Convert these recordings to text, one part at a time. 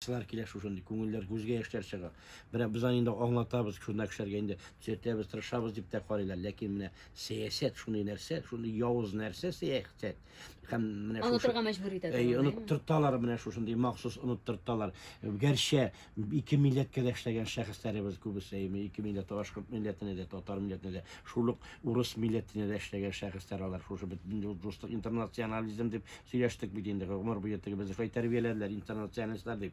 акциялар килә шушындый, күңелләр күзгә яшьләр чыга. Менә без аны инде аңлатабыз, шундый кешеләргә инде төзәтәбез, тырышабыз дип тә карыйлар. Ләкин менә сәясәт шундый нәрсә, шундый явыз нәрсә сәясәт. Һәм менә Онытырга мәҗбүр итә. оныттырталар менә шушындый махсус оныттырталар. Гәрчә ике милләткә дә эшләгән шәхесләребез күбесе, ике милләт, башкорт милләтенә дә, татар милләтенә дә, шул ук урыс милләтенә дә эшләгән шәхесләр алар. Шушы бит достык интернационализм дип сөйләштек бит инде. Гомер буе безне шулай тәрбияләделәр, интернационалистлар дип.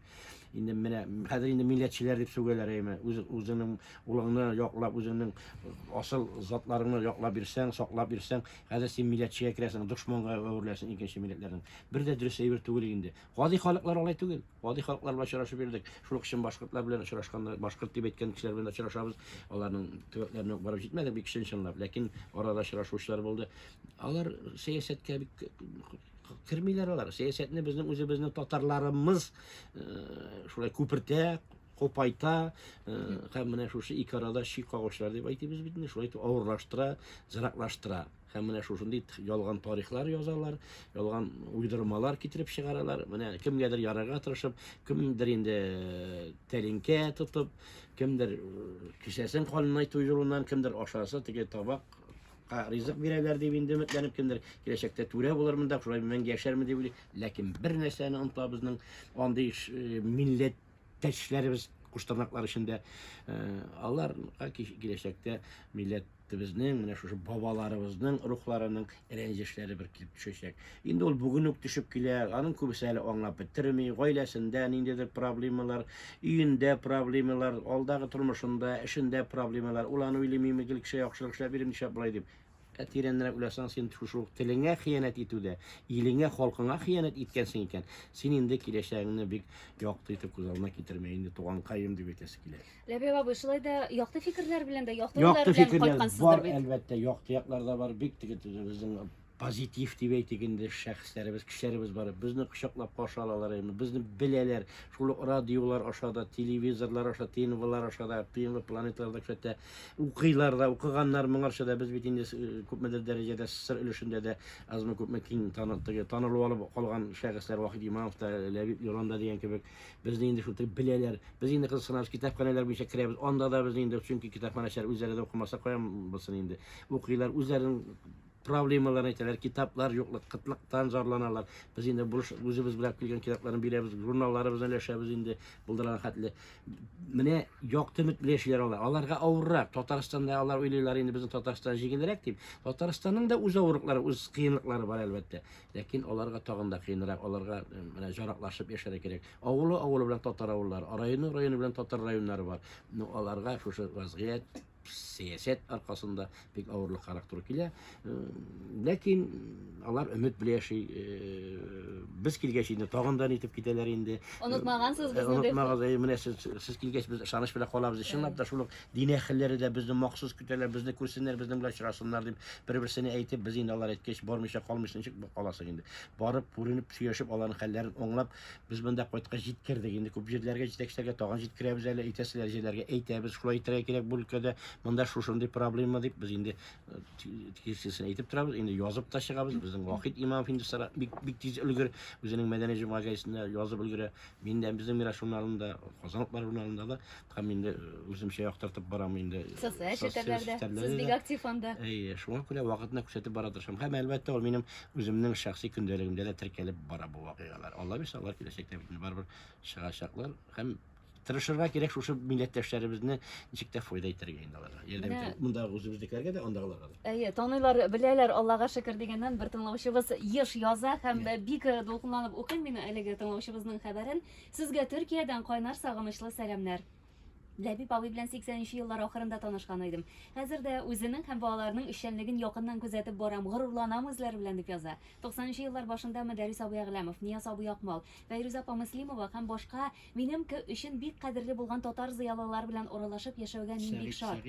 Инде менә хәзер инде милләтчеләр дип сүгәләр, үзенең улыңны яклап, үзенең асыл затларыңны яклап бирсәң, саклап бирсәң, хәзер син милләтчегә керәсең, дошманга әвереләсең икенче милләтләрнең. Бер дә дөрес әйбер түгел инде. Гади халыклар алай түгел. Гади халыклар белән очрашып йөрдек. Шул өчен башкортлар белән очрашканда, башкорт дип әйткән кешеләр белән очрашабыз. Аларның төбәкләренә барып җитмәдек бик чынлап, ләкин арада очрашучылар булды. Алар сәясәткә бик кирмиләр алар. Сәясәтне безнең үзебезнең татарларыбыз шулай күпертә, копайта, һәм менә шушы ике арада шик кагышлар дип әйтибез бит инде, шулай авырлаштыра, зыраклаштыра. Һәм менә шушындый ялган тарихлар язалар, ялган уйдырмалар китереп чыгаралар. Менә кемгәдер ярарга тырышып, кемдер инде тәлинкә тотып, кемдер кешесен калынай туйдыруыннан, кемдер ашасы теге табак ризык бирәләр дип инде өметләнеп, кемдер киләчәктә түрә булырмын да, шулай мәңге яшәрме дип уйлый. Ләкин бер нәрсәне онытабыз, безнең андый милләттәшләребез куштырнаклар эчендә, аларга киләчәктә милләтебезнең, менә шушы бабаларыбызның рухларының рәнҗешләре бер килеп төшәчәк. Инде ул бүген үк төшеп килә, аның күбесе әле аңлап бетерми, гаиләсендә ниндидер проблемалар, өендә проблемалар, алдагы тормышында, эшендә проблемалар, ул аны уйлый, мин кеше яхшылык эшләп бирим нишләп болай дип. Тирәнрәк уйласаң, син шушы телеңә хыянәт итүдә, илеңә, халкыңа хыянәт иткәнсең икән, син инде киләчәгеңне бик якты итеп күз алдына китермә, инде туганкаем дип әйтәсе килә. Ләбиб абый, шулай да якты фикерләр белән дә, якты уйлар белән кайткансыздыр бит. Әлбәттә, якты яклар да бар, бик теге безнең позитив дип әйтик инде шәхесләребез, кешеләребез бар. Безне кочаклап каршы алалар, безне беләләр. Шул радиолар ашада, телевизорлар ашада, ТНВлар ашада, планетларда күрсәтә, укыйлар да, укыганнар моңарча да, без бит инде күпмедер дәрәҗәдә сыр өлешендә дә азмы күпме киң танылып алып калган шәхесләр, Вахит Имамов та, Ләбиб Юранда дигән кебек, безне инде шул беләләр. Без инде кызганабыз, китапханәләр буенча керәбез. Анда да без инде, чөнки китапханәчеләр үзләре дә укымаса куям булсын инде. Укыйлар, үзләренең проблемаларын әйтәләр, китаплар юклык, кытлыктан зарланалар. Без инде үзебез белән килгән китапларны бирәбез, журналларыбызны өләшәбез инде булдырган хәтле. Менә якты өмет белән яшиләр алар. Аларга авыррак. Татарстанда алар уйлыйлар инде безнең Татарстан җиңелрәк дип. Татарстанның да үз авырлыклары, үз кыенлыклары бар әлбәттә. Ләкин аларга тагын да кыенрак, аларга менә җараклашып яшәргә кирәк. Авылы белән татар авыллары, районы белән татар районнары бар. Аларга шушы вазгыять сәясәт аркасында бик авырлыклар туры килә. Ләкин алар өмет белән яши. Без килгәч инде тагын да итеп китәләр инде. Онытмагансыз безне дип. Онытмагыз, менә сез килгәч без ышаныч белән калабыз. Чынлап да шул дин әһелләре дә безне махсус көтәләр, безне күрсеннәр, безнең белән очрасыннар дип бер-берсенә әйтеп, без инде алар әйткәч бармыйча калмыйча ничек каласың инде. Барып, күренеп, сөйләшеп, аларның хәлләрен аңлап, без монда кайткач җиткердек инде. Күп җирләргә җитәкчеләргә тагын җиткерәбез әле, әйтәселәр җирләргә әйтәбез, шулай итәргә кирәк бу өлкәдә. Монда шушындый проблема дип без инде кирсесен әйтеп торабыз, инде язып та чыгабыз. Безнең Вахит Имамов инде бик тиз өлгер, үзенең мәдәни җәмәгать гәзитендә язып өлгерә. Мин дә безнең Мирас журналында, Казанлыклар журналында да һәм инде үземчә яктыртып барам инде. Социаль челтәрләрдә сез бик актив анда. Шуңа күрә вакытны күрсәтеп бара торышам. Һәм әлбәттә ул минем үземнең шәхси көндәлегемдә дә теркәлеп бара бу вакыйгалар. Алла бирсә, алар киләчәктә бит барбер чыгачаклар һәм тырышырга кирәк шушы милләттәшләребезне ничек тә файда итәргә инде аларга. Ярдәм монда үзебезнекләргә дә, андагыларга да. Таныйлар, беләләр, Аллага шөкер дигәннән бер тыңлаучыбыз еш яза һәм бик дулкынланып укый мине әлеге тыңлаучыбызның хәбәрен. Сезгә Төркиядән кайнар сагынычлы сәламнәр. Ләбиб абый белән 80нче еллар ахырында танышкан идем. Хәзер дә үзенең һәм балаларының эшчәнлеген якыннан күзәтеп барам, горурланам үзләре белән дип яза. 90нчы еллар башында Мәдәрис абый Әгъләмов, Нияз абый Акмал, Фәйрүз апа Мөслимова һәм башка минем өчен бик кадерле булган татар зыялылар белән аралашып яшәүгә мин бик шат.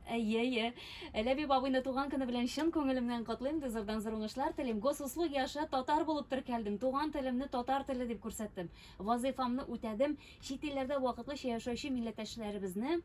Әйе. Ләбиб абыйны туган көне белән чын күңелемнән котлыйм, зурдан зур уңышлар телим. Госуслуг яшы татар булып теркәлдем. Туган телемне татар теле дип күрсәттем. Вазифамны үтәдем. Чит илләрдә вакытлыча яшәүче милләттәшләребезне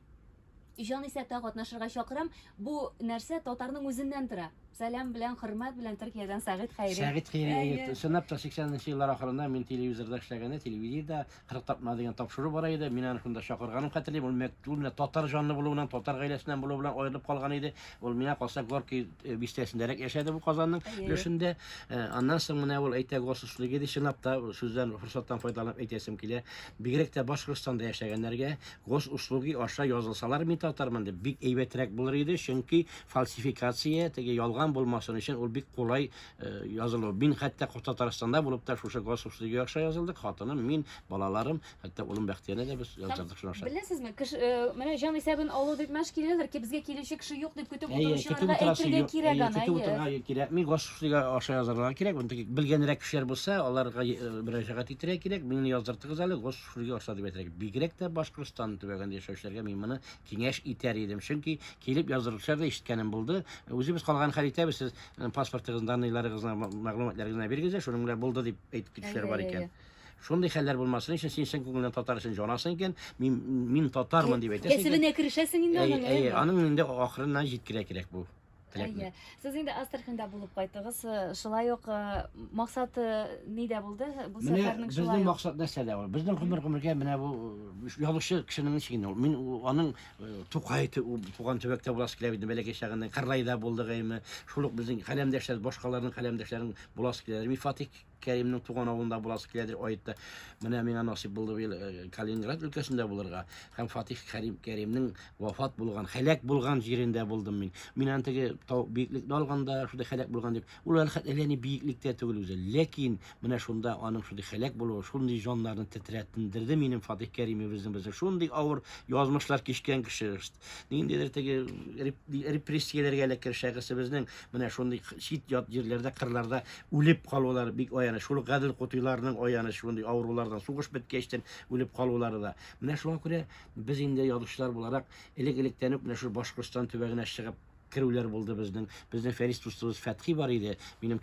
җан исәптә катнашырга чакырам. Бу нәрсә татарның үзеннән тора. Сәлам белән, хөрмәт белән Төркиядән Сәгыйть Хәйри. Сәгыйть Хәйри, сынап та 80-нче еллар ахырында мин телевизорда эшләгәндә, телевизиядә 40 тапма дигән тапшыру бар иде. Мин аны шунда чакырганым хәтерлим. Ул мәктүбне татар җанлы булуыннан, татар гаиләсеннән булуы белән аерылып калган иде. Ул миңа калса Горький бистәсендәрәк яшәде бу Казанның өлешендә. Аннан соң менә ул әйтә госуслыгы иде, чынлап та сүздән, форсаттан файдаланып әйтәсем килә. Бигрәк тә Башкортстанда яшәгәннәргә госуслуги аша язылсалар мин татармын дип бик әйбәтрәк булыр иде, чөнки фальсификация, теге ялган булмасын өчен ул бик кулай язылу. Мин хәтта Татарстанда булып та шушы госуслуги аша язылдык. Хатыным, мин, балаларым, хәтта улым Бәхтиярны да без яздык шуны аша. Беләсезме, менә җан исәбен алу дип мәш киләләр ки, безгә килүче кеше юк дип көтеп Көтеп утыручыларга әйтергә кирәк аны. Көтеп утырырга кирәк. Мин госуслуги аша язарга кирәк. Белгәнрәк кешеләр булса, аларга мөрәҗәгать итәргә кирәк. Мине яздыртыгыз әле госуслуги аша дип әйтергә. Бигрәк тә Башкортстан төбәгендә яшәүчеләргә мин моны киңәш итәр идем. Чөнки килеп яздыручылар да ишеткәнем булды. Үзебез калган хәл итәбез, сез паспортыгызны, данныйларыгызны, мәгълүматларыгызны биргез, шуның белән булды дип әйтеп китүчеләр бар икән. Шундый хәлләр булмасын өчен син күңелдән татар өчен җанасың икән, мин татармын дип әйтәсең. Кәсебенә керешәсең инде аның. Аның инде ахырыннан җиткерә кирәк бу. Сез инде Астраханда булып кайттыгыз. Шулай ук максат нидә булды? Бу Менә сәфәрнең шулай. безнең максат нәрсәдә ул? Безнең гомергә менә бу язучы кешенең ничек ул? Мин аның Тукай туган төбәктә буласы килә иде, бәләкәй чагында Кырлайда булдык әйме. Шул ук безнең каләмдәшләр, башкаларның каләмдәшләрен буласы килә. Мин Фатих Кәримнең туган авылында буласы киләдер аетта. Менә миңа насыйп булды бу Калининград өлкәсендә булырга. Һәм Фатих Кәримнең вафат булган, һәлак булган җирендә булдым мин. Мин антыгы биеклекне алганда шундый һәлак булган дип. Ул әле биеклектә түгел үзе. Ләкин менә шунда аның шундый һәлак булуы, шундый җаннарны тетрәтендерде минем Фатих Кәримебезнең шундый авыр язмышлар кичкән кеше. Ниндидер теге репрессияләргә эләккән шәхесебезнең менә шундый чит ят җирләрдә, кырларда үлеп калулар бик шул гадел кутуйларның аяны шундый авырулардан, сугыш беткәчтән үлеп калулары да. Менә шуңа күрә без инде язучылар буларак элек-электән үк менә шу Башкортстан төбәгенә чыгып керүләр булды безнең. Безнең Фәрис дустыбыз Фәтхи бар иде. Минем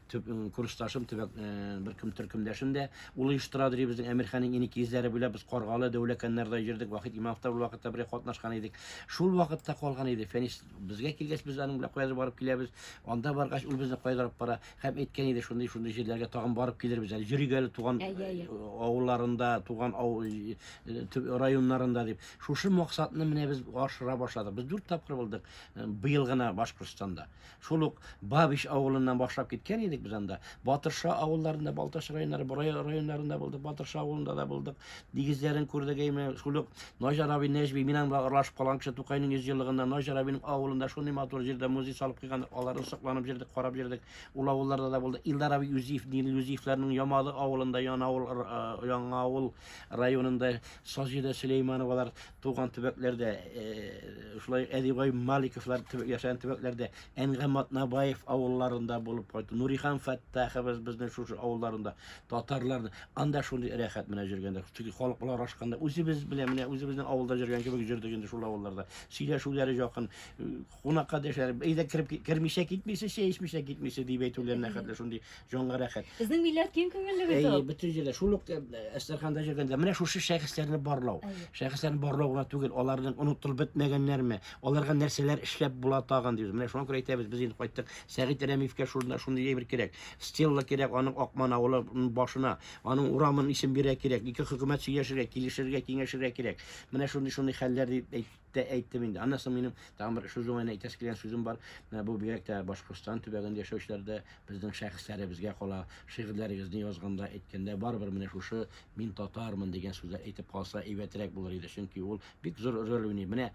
курсташым төбәк бер кем төркемдәшем дә ул оештыра ди безнең Әмирханның инеке изләре буйлап без Каргалы, Дәүләкәннәрдә йөрдек. Вахит Имамов та бу вакытта бер катнашкан идек. Шул вакытта калган иде. Фәрис безгә килгәч без аның белән кайда барып киләбез. Анда баргач ул безне кайдарып бара. Һәм әйткән иде шундый җирләргә тагын барып килербез. Әле йөригәле туган авылларында, туган районнарында дип. Шушы максатны менә без ашыра башладык. Без 4 тапкыр булдык быел гына Башкортстанда. Шул ук Бабиш авылыннан башлап киткән идек без анда. Батырша авылларында, Балташ районнары, районнарында булдык. Батырша авылында да булдык. Дигезләрен күрдек әйме. Шул ук Наҗар аби Нәҗби миннән аралашып калган кеше Тукайның 100 еллыгында Наҗар абиның авылында шундый матур җирдә музей салып куйган, аларын сакланып җирдек, карап җирдек. Ул авылларда да булды. Илдар аби Юзиф, Юзифләрнең Ямалы авылында, Яңа авыл районында Саҗидә Сөләймановалар туган төбәкләрдә, шулай Әдибай Маликовлар яшәгән төбәкләрдә, Әнгәмат Набаев авылларында булып кайтты. Нурихан Фәттахов безнең шушы авылларында татарлар анда шундый рәхәт менә җөргәндә, чөнки халыклар ашканда үзебез белән менә үзебезнең авылда җөргән кебек җөрдек инде шул авылларда. Сөйләшүләре якын, кунакка дәшәр, әйдә кермичә китмисе, чәй эчмичә китмисе дип әйтүләренә хәтле шундый җанга рәхәт. Безнең милләт киң күңелле бит ул. Бөтен җирдә шул ук Әстерханда җөргәндә менә шушы шәхесләрне барлау. Шәхесләрне барлау гына түгел, аларның онытылып бетмәгәннәрме, аларга нәрсәләр эшләп була тагын дибез. Менә шуңа күрә әйтәбез, без инде кайттык. Сәгыйть Рәмиевкә шундый әйбер кирәк. Стелла кирәк аның Акман авылы башына, аның урамын исем бирә кирәк. Ике хөкүмәт сөйләшергә, килешергә, киңәшергә кирәк. Менә шундый хәлләр дип әйттем инде. Аннан соң минем тагын бер сүзем әйтәс килгән сүзем бар. Менә бу бигрәк тә Башкортстан төбәгендә яшәүчеләрдә безнең шәхесләре безгә кала. Шигырьләрегезне язганда, әйткәндә барыбер менә шушы мин татармын дигән сүзләр әйтеп калса әйбәтрәк булыр иде. Чөнки ул бик зур роль уйный. Менә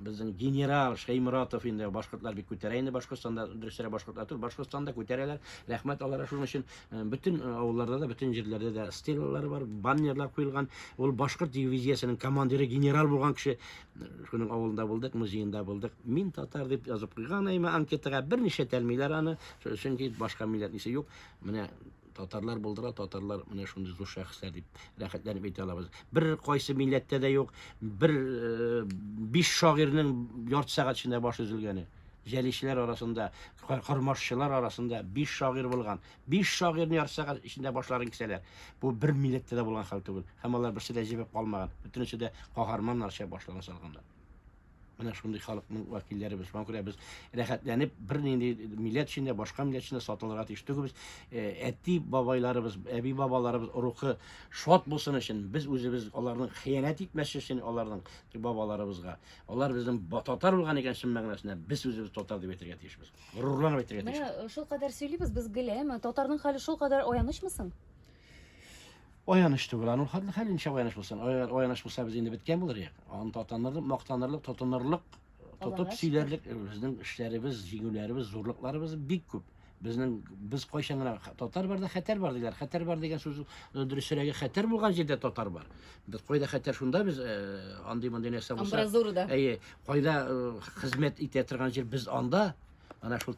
безнең генерал Шәймуратов инде башкортлар бик күтәрә инде Башкортстанда, дөресрәк башкортлар түгел, Башкортстанда күтәрәләр. Рәхмәт аларга шуның өчен. Бөтен авылларда да, бөтен җирләрдә дә стеллалар бар, баннерлар куелган. Ул башкорт дивизиясенең командиры генерал булган кеше шуның авылында булдык, музейында булдык. Мин татар дип язып куйган, әйме анкетага берничә тәлмиләр аны, чөнки башка милләт исе юк. Менә татарлар булдыра, татарлар менә шундый зур шәхесләр дип рәхәтләнеп әйтә алабыз. Бер кайсы милләттә дә юк, бер 5 шагыйрьнең ярты сәгать эчендә баш өзелгәне. Җәлишләр арасында, кармашчылар арасында 5 шагыйрь булган. 5 шагыйрьне ярты сәгать эчендә башларын кисәләр. Бу бер милләттә дә булган хәл түгел. Һәм алар берсе дә җибеп калмаган. Бөтенесе дә каһарманнарча башлана салганнар. Менә шундый халыкның вәкилләребез. Шуңа күрә без рәхәтләнеп бернинди милләт эчендә, башка милләт эчендә сатылырга тиеш түгелбез. Әти бабайларыбыз, әби бабаларыбыз рухы шат булсын өчен, без үзебез аларның хыянәт итмәс өчен аларның бабаларыбызга, алар безнең татар булган икән чын мәгънәсендә, без үзебез татар дип әйтергә тиешбез. Горурланып әйтергә тиешбез. Менә шул кадәр сөйлибез без геләме, татарның хәле шул кадәр аянычмы соң? Аяныш түгел, аның хәл ничә аяныш булсын. Аяныш булса без инде биткән булыр як. Аны татанырлык, мактанырлык, тотынырлык, тотып Аллага сөйләрлек безнең эшләребез, җиңүләребез, зурлыкларыбыз бик күп. Без кайчан гына татар бар да хәтәр бар диләр. Хәтәр бар дигән сүз дөресрәге хәтәр булган җирдә татар бар. Без кайда хәтәр шунда без андый-мондый нәрсә булса. Амбразурада. Әйе, кайда хезмәт итә торган җир без анда, ана шул